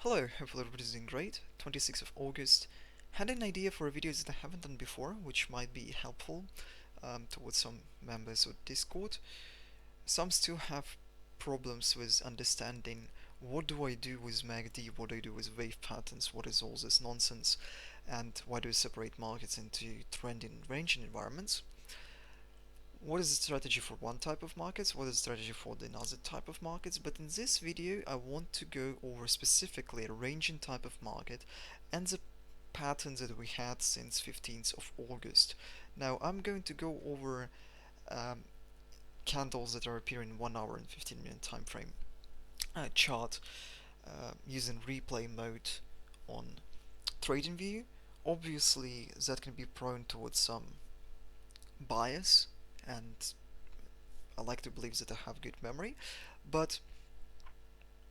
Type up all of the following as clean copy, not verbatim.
Hello, hopefully everybody's doing great. 26th of August. Had an idea for a video that I haven't done before, which might be helpful towards some members of Discord. Some still have problems with understanding what do I do with MACD, what do I do with wave patterns, what is all this nonsense, and why do we separate markets into trending and ranging environments. What is the strategy for one type of markets, what is the strategy for the another type of markets, but in this video I want to go over specifically a ranging type of market and the patterns that we had since 15th of August. Now I'm going to go over um, candles that are appearing in 1 hour and 15-minute time frame chart using replay mode on TradingView. Obviously that can be prone towards some bias, and I like to believe that I have good memory, but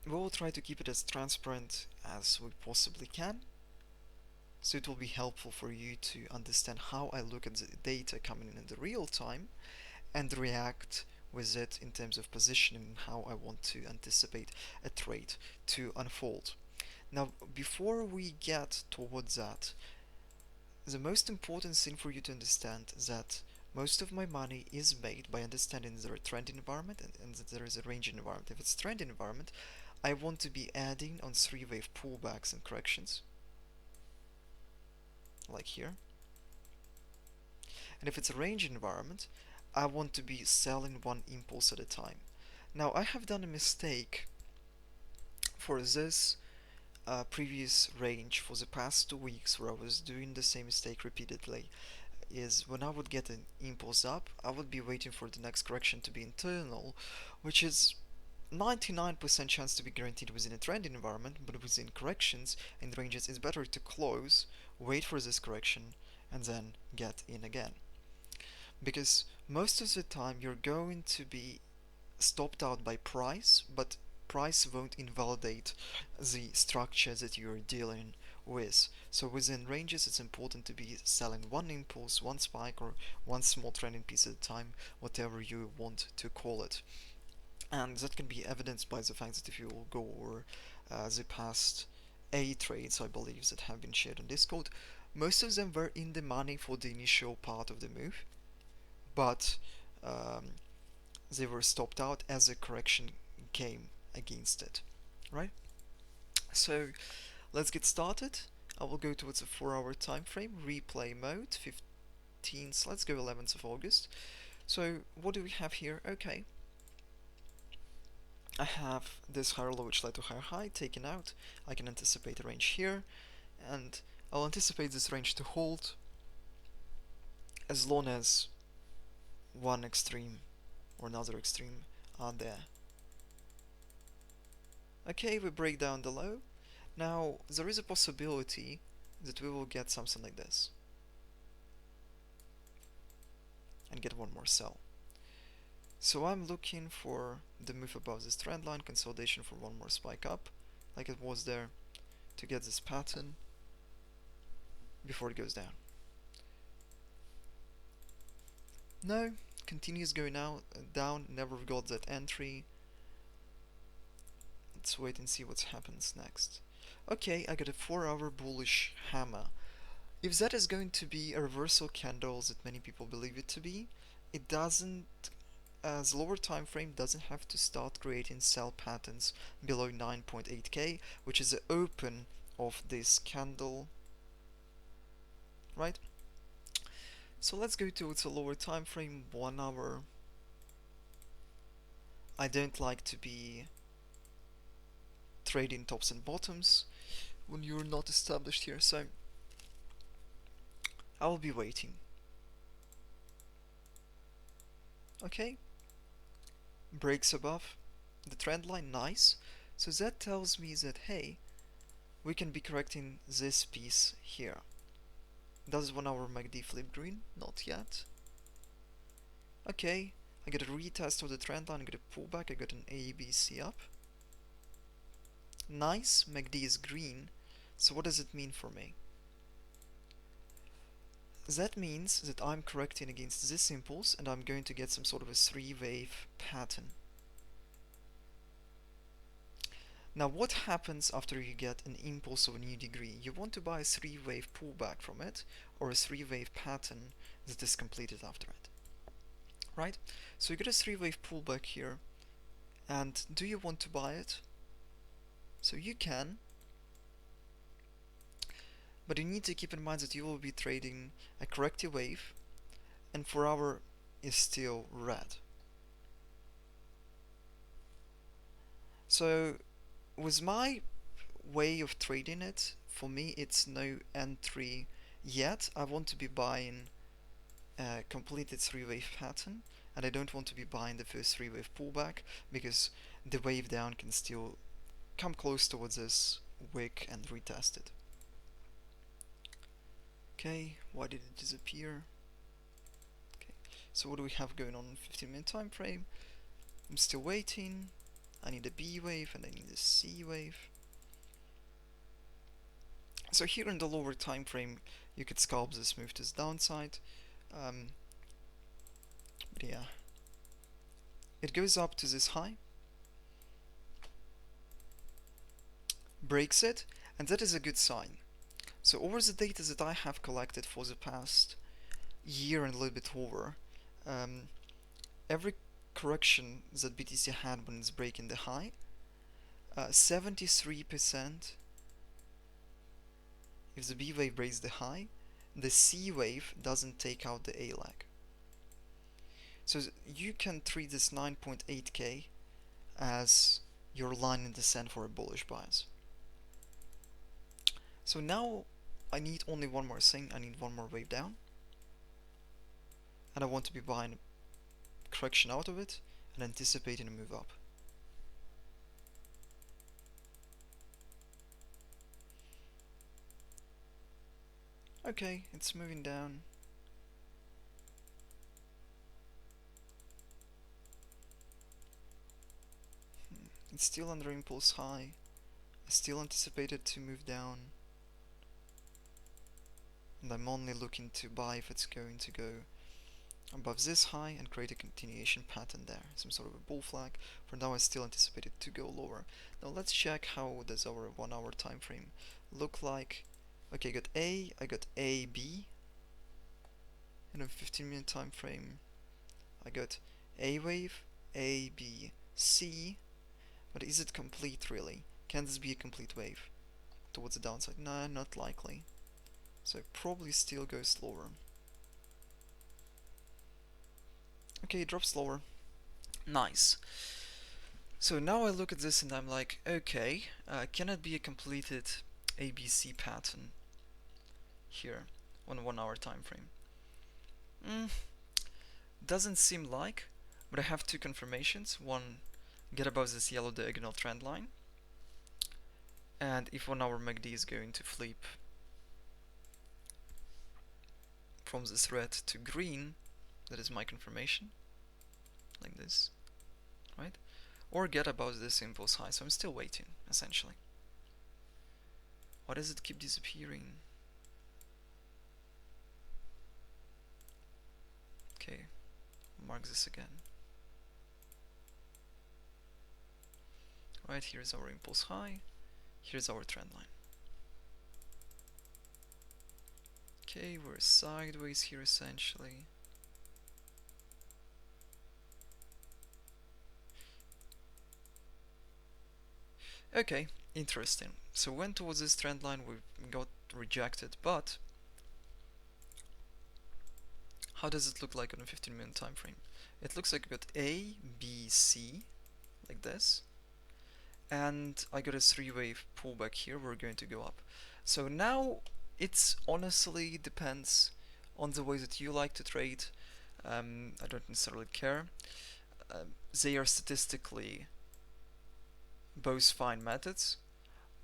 we will try to keep it as transparent as we possibly can, so it will be helpful for you to understand how I look at the data coming in the real time and react with it in terms of positioning and how I want to anticipate a trade to unfold. Now, before we get towards that, the most important thing for you to understand is that most of my money is made by understanding there is a trending environment and that there is a ranging environment. If it's trending environment, I want to be adding on 3-wave pullbacks and corrections, like here. And if it's a ranging environment, I want to be selling one impulse at a time. Now, I have done a mistake for this previous range for the past 2 weeks where I was doing the same mistake repeatedly. Is when I would get an impulse up, I would be waiting for the next correction to be internal, which is 99% chance to be guaranteed within a trending environment, but within corrections and ranges it's better to close, wait for this correction, and then get in again. Because most of the time you're going to be stopped out by price, but price won't invalidate the structure that you're dealing with. So within ranges, it's important to be selling one impulse, one spike, or one small trending piece at a time, whatever you want to call it. And that can be evidenced by the fact that if you will go over the past 8 trades, I believe, that have been shared on Discord, most of them were in the money for the initial part of the move, but um, they were stopped out as a correction came against it, right? So let's get started. I will go towards a 4-hour time frame, replay mode, 15th, let's go 11th of August. So what do we have here? Okay, I have this higher low which led to higher high taken out. I can anticipate a range here, and I'll anticipate this range to hold as long as one extreme or another extreme are there. Okay, we break down the low. Now, there is a possibility that we will get something like this and get one more sell. So I'm looking for the move above this trend line, consolidation for one more spike up, like it was there, to get this pattern before it goes down. No, continues going out, down, never got that entry. Let's wait and see what happens next. Okay, I got a 4-hour bullish hammer. If that is going to be a reversal candle that many people believe it to be, it doesn't, as lower time frame doesn't have to start creating sell patterns below 9.8k, which is the open of this candle, right? So let's go to its a lower time frame, 1 hour. I don't like to be trading tops and bottoms when you're not established here, so I will be waiting. Okay, breaks above the trend line, nice. So that tells me that, hey, we can be correcting this piece here. Does 1 hour MACD flip green? Not yet. Okay, I get a retest of the trend line, I get a pullback, I got an ABC up. Nice, MACD is green. So what does it mean for me? That means that I'm correcting against this impulse and I'm going to get some sort of a 3-wave pattern. Now what happens after you get an impulse of a new degree? You want to buy a 3-wave pullback from it, or a 3-wave pattern that is completed after it, right? So you get a 3-wave pullback here, and do you want to buy it? So you can, but you need to keep in mind that you will be trading a corrective wave, and 4-hour is still red. So with my way of trading it, for me it's no entry yet. I want to be buying a completed 3-wave pattern, and I don't want to be buying the first 3-wave pullback, because the wave down can still come close towards this wick and retest it. Okay, why did it disappear? Okay, so what do we have going on in 15-minute time frame? I'm still waiting. I need a B wave and I need a C wave. So here in the lower time frame, you could scalp this move to the downside. But yeah, it goes up to this high, breaks it, and that is a good sign. So over the data that I have collected for the past year and a little bit over, every correction that BTC had when it's breaking the high, 73%, if the B wave breaks the high, the C wave doesn't take out the A leg. So you can treat this 9.8k as your line in the sand for a bullish bias. So now I need only one more thing. I need one more wave down, and I want to be buying a correction out of it and anticipating a move up. Okay, it's moving down. It's still under impulse high. I still anticipate it to move down, and I'm only looking to buy if it's going to go above this high and create a continuation pattern there, some sort of a bull flag. For now I still anticipate it to go lower. Now let's check how does our 1-hour time frame look like. Okay, I got A, B. In a 15-minute time frame I got A wave, A, B, C. But is it complete really? Can this be a complete wave towards the downside? Nah, not likely. So it probably still goes lower. Okay, it drops lower. Nice. So now I look at this and I'm like, okay, can it be a completed ABC pattern here on a 1-hour time frame? Doesn't seem like, but I have two confirmations. One, get above this yellow diagonal trend line, and if 1-hour MACD is going to flip from this red to green, that is my confirmation, like this, right? Or get above this impulse high. So I'm still waiting, essentially. Why does it keep disappearing? Okay, mark this again. Right, here's our impulse high, here's our trend line. Okay, we're sideways here essentially. Okay, interesting. So went towards this trend line, we got rejected, but how does it look like on a 15-minute time frame? It looks like I got A, B, C, like this, and I got a 3-wave pullback here. We're going to go up. So now it's honestly depends on the way that you like to trade. I don't necessarily care. They are statistically both fine methods.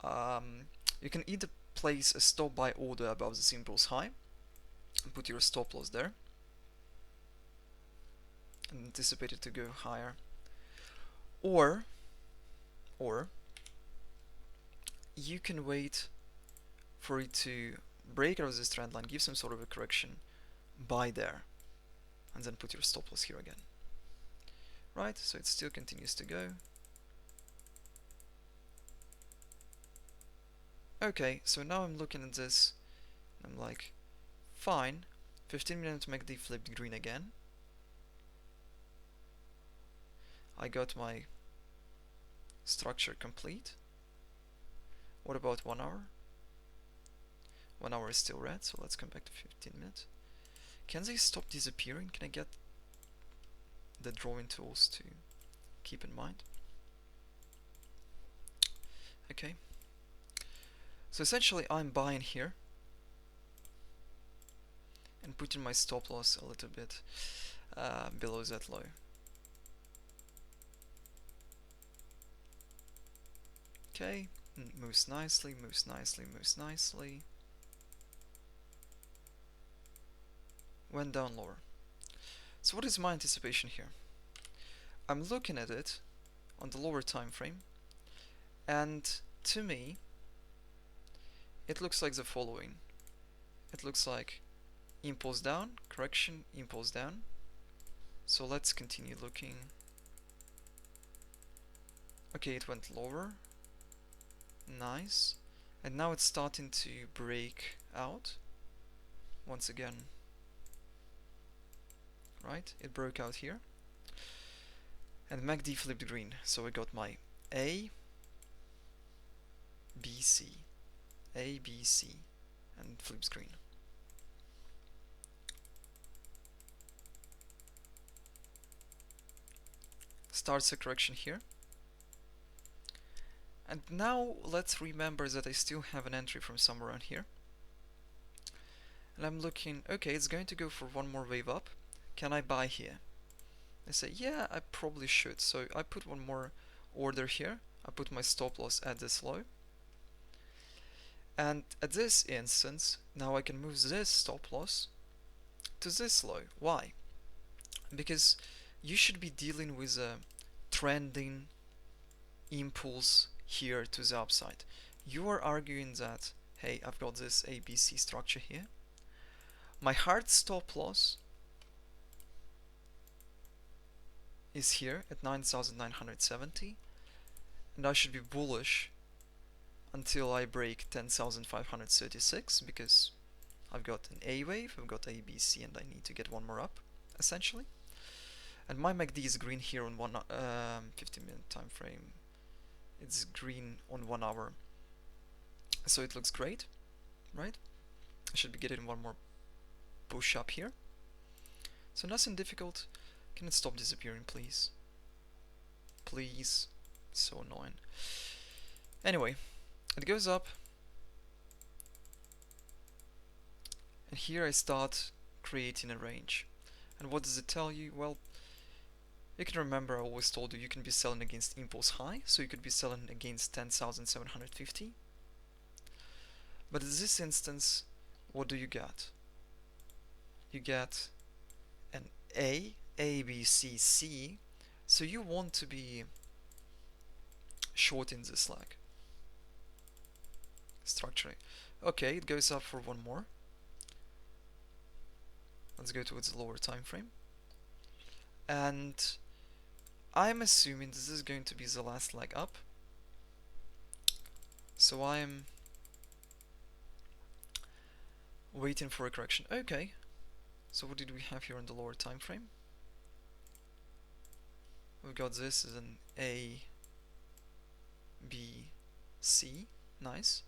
You can either place a stop buy order above the impulse high and put your stop loss there and anticipate it to go higher, or you can wait for it to break out of this trend line, give some sort of a correction, buy there, and then put your stop loss here again. Right, so it still continues to go. Okay, so now I'm looking at this, I'm like, fine, 15 minutes to MACD flipped green again. I got my structure complete. What about 1 hour? 1 hour is still red, so let's come back to 15 minutes. Can they stop disappearing? Can I get the drawing tools to keep in mind? Okay. So essentially I'm buying here and putting my stop loss a little bit below that low. Okay, moves nicely, moves nicely, moves nicely. Went down lower. So what is my anticipation here? I'm looking at it on the lower time frame, and to me it looks like the following. It looks like impulse down, correction, impulse down. So let's continue looking. Okay, it went lower. Nice. And now it's starting to break out once again. Right? It broke out here. And MACD flipped green. So I got my A, B, C. A, B, C. And flips green. Starts a correction here. And now let's remember that I still have an entry from somewhere around here. And I'm looking, okay, it's going to go for one more wave up. Can I buy here? I say, yeah, I probably should. So I put one more order here. I put my stop loss at this low. And at this instance, now I can move this stop loss to this low. Why? Because you should be dealing with a trending impulse here to the upside. You are arguing that, hey, I've got this ABC structure here. My hard stop loss is here at 9,970, and I should be bullish until I break 10,536, because I've got an A wave, I've got ABC, and I need to get one more up, essentially. And my MACD is green here on 15-minute time frame. It's green on 1 hour, so it looks great, right? I should be getting one more push up here. So nothing difficult. Can it stop disappearing, please? Please. So annoying. Anyway, it goes up, and here I start creating a range. And what does it tell you? Well, you can remember I always told you you can be selling against impulse high, so you could be selling against 10,750. But in this instance, what do you get? You get an A, B, C, C, so you want to be short in this leg. Structuring. Okay, it goes up for one more. Let's go towards the lower time frame. And I'm assuming this is going to be the last leg up. So I'm waiting for a correction. Okay. So what did we have here in the lower time frame? We've got this as an A, B, C. Nice.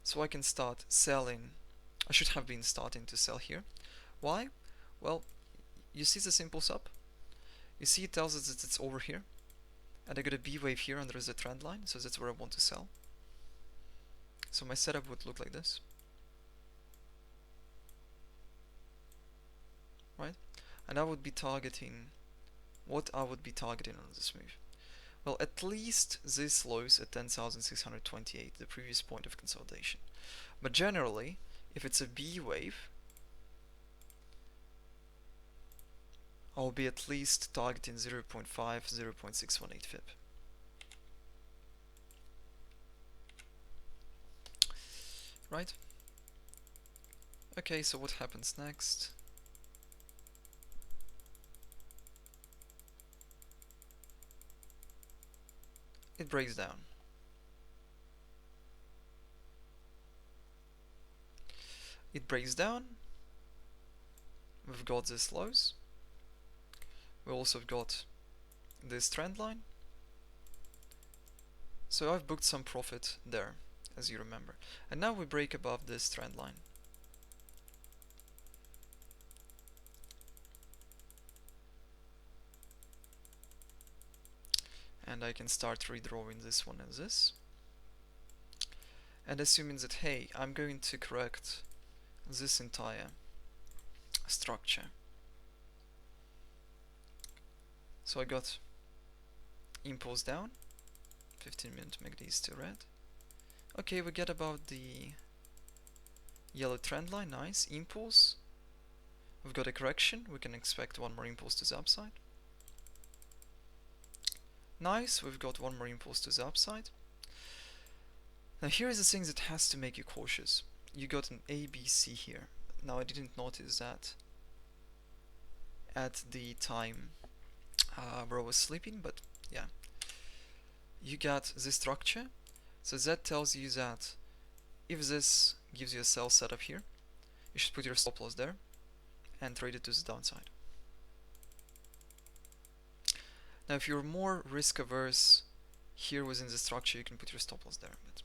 So I can start selling. I should have been starting to sell here. Why? Well, you see this impulse up? You see it tells us that it's over here. And I got a B wave here and there is a trend line, so that's where I want to sell. So my setup would look like this. Right? And I would be targeting, what I would be targeting on this move? Well, at least this lows at 10,628, the previous point of consolidation. But generally, if it's a B wave, I'll be at least targeting 0.5, 0.618 FIB. Right? Okay, so what happens next? It breaks down. it breaks down. We've got these lows. We also got this trend line. So I've booked some profit there, as you remember. And now we break above this trend line. And I can start redrawing this one as this. And assuming that, hey, I'm going to correct this entire structure. So I got impulse down, 15-minute MACD is still red. Okay, we get about the yellow trend line, nice, impulse. We've got a correction, we can expect one more impulse to the upside. Nice, we've got one more impulse to the upside. Now here is the thing that has to make you cautious. You got an ABC here. Now I didn't notice that at the time where I was sleeping, but yeah. You got this structure, so that tells you that if this gives you a sell setup here, you should put your stop loss there and trade it to the downside. Now if you're more risk averse here within the structure, you can put your stop loss there. But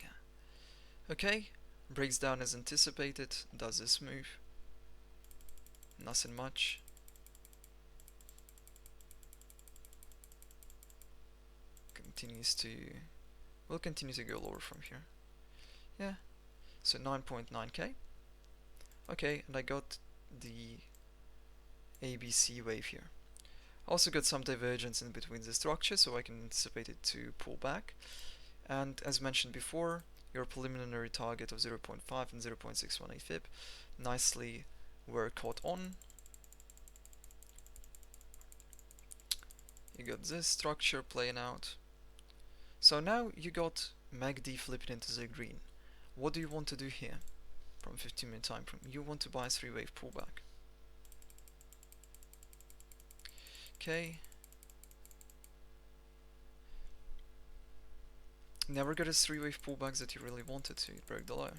yeah. Okay, breaks down as anticipated, does this move. Nothing much. Will continue to go lower from here. Yeah, so 9.9k. Okay, and I got the ABC wave here. Also got some divergence in between the structure, so I can anticipate it to pull back. And as mentioned before, your preliminary target of 0.5 and 0.618 fib nicely were caught on. You got this structure playing out. So now you got MACD flipping into the green. What do you want to do here from 15-minute time frame? You want to buy a 3-wave pullback. Okay. Never got a 3-wave pullback that you really wanted to. It broke the low.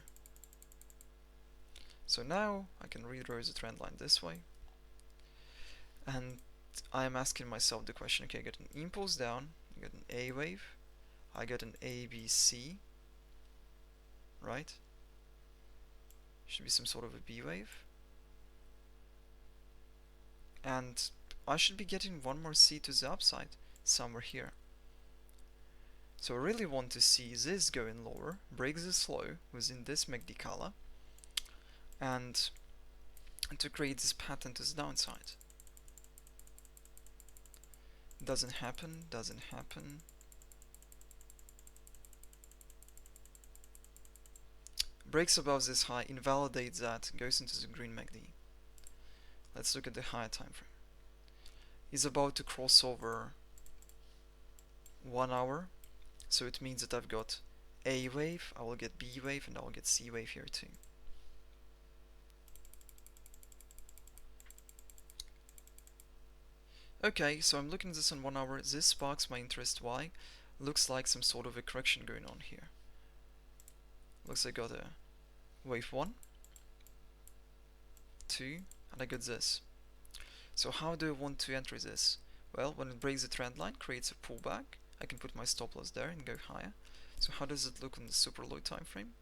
So now I can redraw the trend line this way. And I am asking myself the question, okay, I got an impulse down, I got an A wave, I got an ABC, right? Should be some sort of a B wave. And I should be getting one more C to the upside, somewhere here. So I really want to see this going lower, break this low within this MACD color, and to create this pattern to the downside. Doesn't happen, doesn't happen. Breaks above this high, invalidates that, goes into the green MACD. Let's look at the higher time frame. Is about to cross over 1 hour, so it means that I've got A wave, I will get B wave, and I will get C wave here too. Okay, so I'm looking at this on 1 hour. This sparks my interest. Why? Looks like some sort of a correction going on here. Looks like I got a wave 1, 2, and I got this. So how do I want to enter this? Well, when it breaks the trend line, creates a pullback, I can put my stop loss there and go higher. So how does it look on the super low time frame?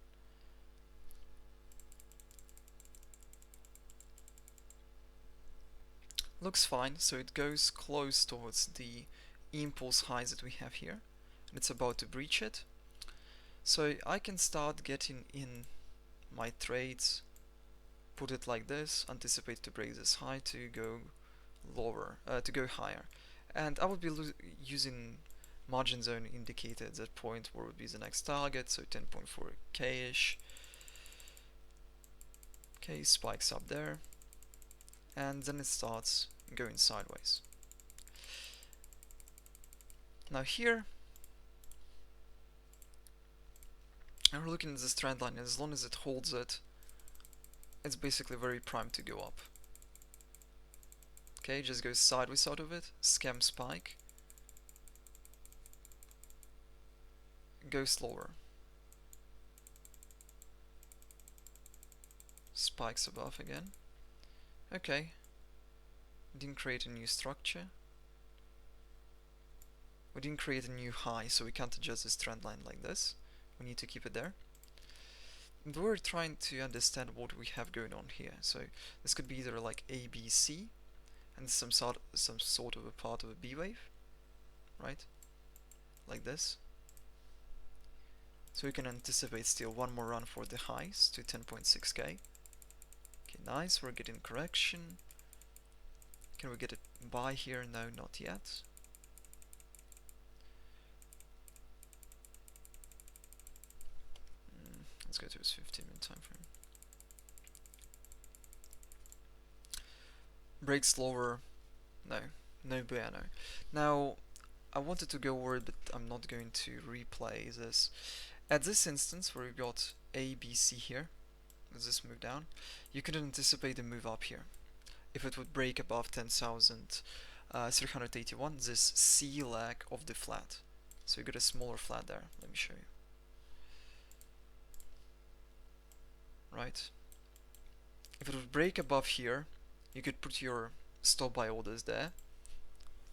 Looks fine, so it goes close towards the impulse highs that we have here, and it's about to breach it. So I can start getting in my trades, put it like this, anticipate to break this high to go lower, to go higher. And I would be using margin zone indicator at that point, where would be the next target, so 10.4k-ish. Okay, spikes up there, and then it starts going sideways. Now here, and we're looking at this trend line, and as long as it holds it, it's basically very primed to go up. Okay, just goes sideways out of it, scam spike, goes lower. spikes above again. Okay, didn't create a new structure. We didn't create a new high, so we can't adjust this trend line like this. We need to keep it there. And we're trying to understand what we have going on here. So this could be either like A, B, C, and some sort of a part of a B wave, right? Like this. So we can anticipate still one more run for the highs to 10.6k. Okay, nice, we're getting correction. Can we get a buy here? No, not yet. Let's go to his 15-minute time frame. Breaks lower. No, no bueno. Now, I wanted to go over it, but I'm not going to replay this. At this instance, where we got A, B, C here, let's just move down, you could anticipate a move up here. If it would break above 10,381, this C leg of the flat. So you got a smaller flat there. Let me show you. Right? If it would break above here, you could put your stop buy orders there,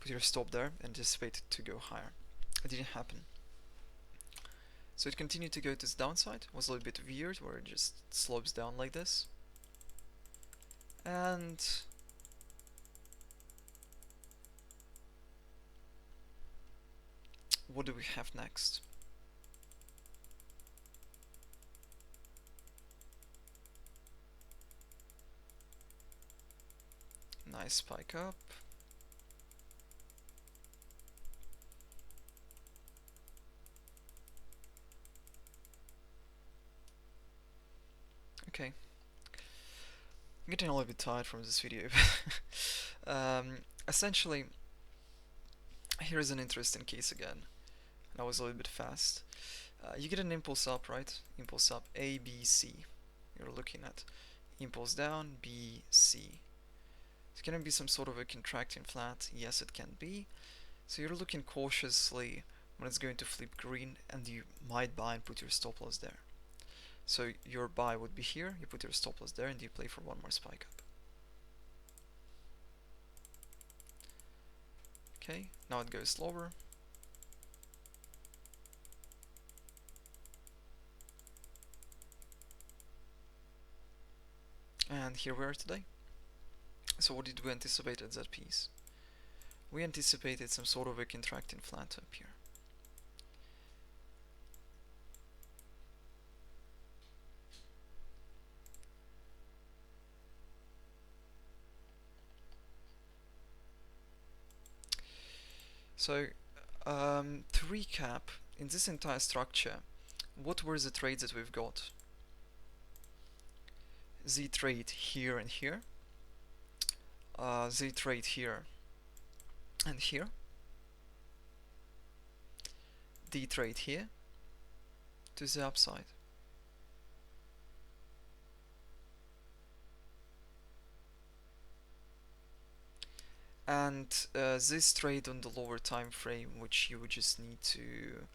put your stop there, anticipate it to go higher. It didn't happen. So it continued to go to the downside. It was a little bit weird, where it just slopes down like this. And what do we have next? Nice spike up. Okay. I'm getting a little bit tired from this video. Essentially, here is an interesting case again. And I was a little bit fast. You get an impulse up, right? Impulse up, A, B, C. You're looking at impulse down, B, C. It's gonna be some sort of a contracting flat. Yes, it can be. So you're looking cautiously when it's going to flip green, and you might buy and put your stop loss there. So your buy would be here, you put your stop loss there, and you play for one more spike up. Okay, now it goes slower. And here we are today. So what did we anticipate at that piece? We anticipated some sort of a contracting flat up here. So to recap, in this entire structure, what were the trades that we've got? Z trade here and here, Z trade here and here, D trade here to the upside. And this trade on the lower time frame, which you would just need to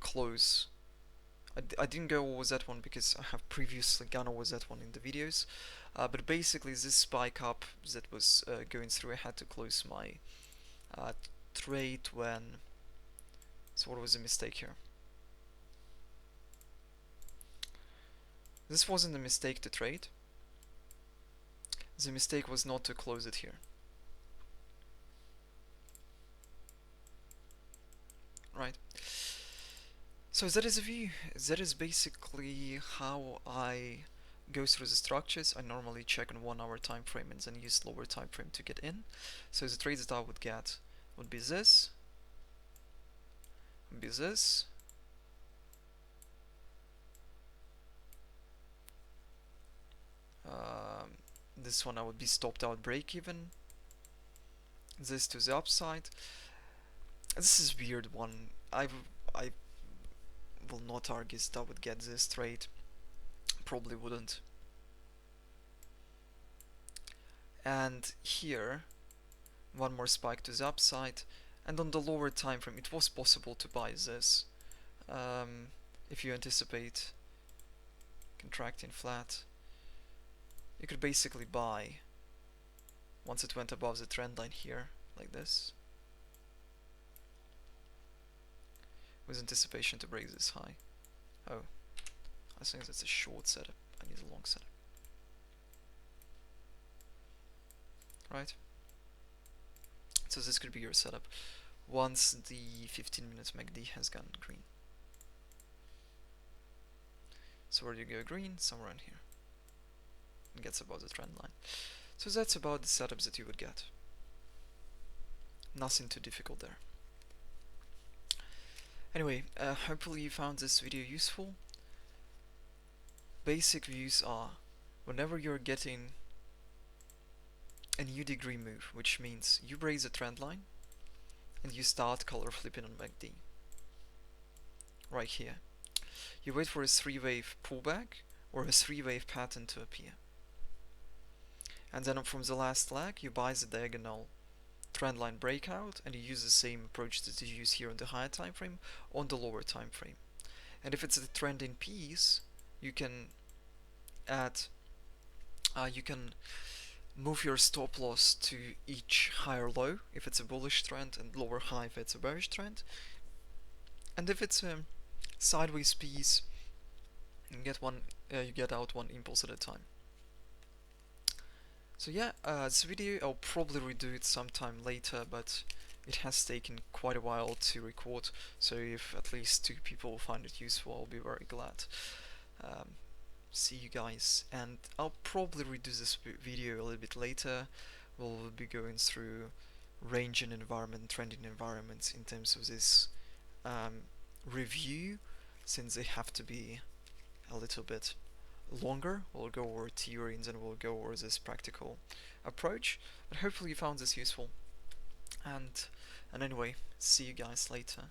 close. I didn't go over that one because I have previously gone over that one in the videos, but basically this spike up that was going through, I had to close my trade when. So what was the mistake here? This wasn't a mistake to trade. The mistake was not to close it here. Right. So that is a view. That is basically how I go through the structures. I normally check on 1 hour time frame and then use lower time frame to get in. So the trades that I would get would be this, this one I would be stopped out break even. This to the upside. This is weird one. I will not argue that I would get this trade. Probably wouldn't. And here, one more spike to the upside. And on the lower time frame, it was possible to buy this. If you anticipate contracting flat. you could basically buy once it went above the trend line here, like this, with anticipation to break this high. Oh, I think that's a short setup. I need a long setup. Right? So this could be your setup once the 15-minute MACD has gone green. So where do you go green? Somewhere in here. It gets above the trend line. So that's about the setups that you would get. Nothing too difficult there. Anyway, hopefully you found this video useful. Basic views are, whenever you're getting a new degree move, which means you break the trend line and you start color flipping on MACD. Right here. You wait for a 3-wave pullback or a 3-wave pattern to appear. And then from the last leg, you buy the diagonal trendline breakout, and you use the same approach that you use here on the higher time frame on the lower time frame. And if it's a trending piece, you can add, you can move your stop loss to each higher low if it's a bullish trend and lower high if it's a bearish trend. And if it's a sideways piece, you get out one impulse at a time. So yeah, this video I'll probably redo it sometime later, but it has taken quite a while to record, so if at least 2 people find it useful, I'll be very glad. See you guys, and I'll probably redo this video a little bit later. We'll be going through ranging environment, trending environments in terms of this review, since they have to be a little bit longer. We'll go over theory and then we'll go over this practical approach, but hopefully you found this useful. And anyway, see you guys later.